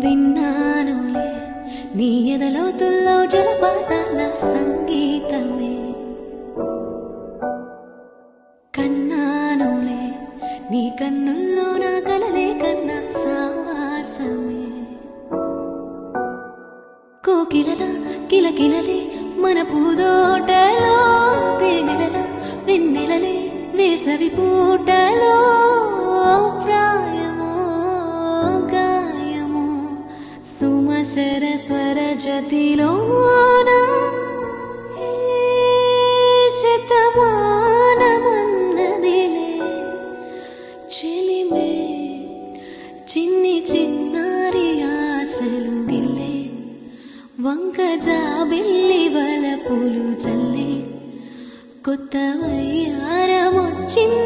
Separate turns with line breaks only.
విన్నానులే నీ ఎదలోతుల్లో జలపాతాల సంగీతమే, కన్నానులే నీ కన్నుల్లో నా కలలే కన్నా సావాసమే. కోకిలల కిలకిలలే మన పూదోటలో, తేనెలల వెన్నెలలే వేసవి పూటలో, ప్రాయమో గాయమో సుమసర స్వర జతిలోన శతమానమన్నదిలే చెలిమే, చిన్ని చిన్నారి ఆశలు గిల్లే, వంక జాబిల్లి వలపులు చల్లే, కొత్త వయ్యారమొచ్చింది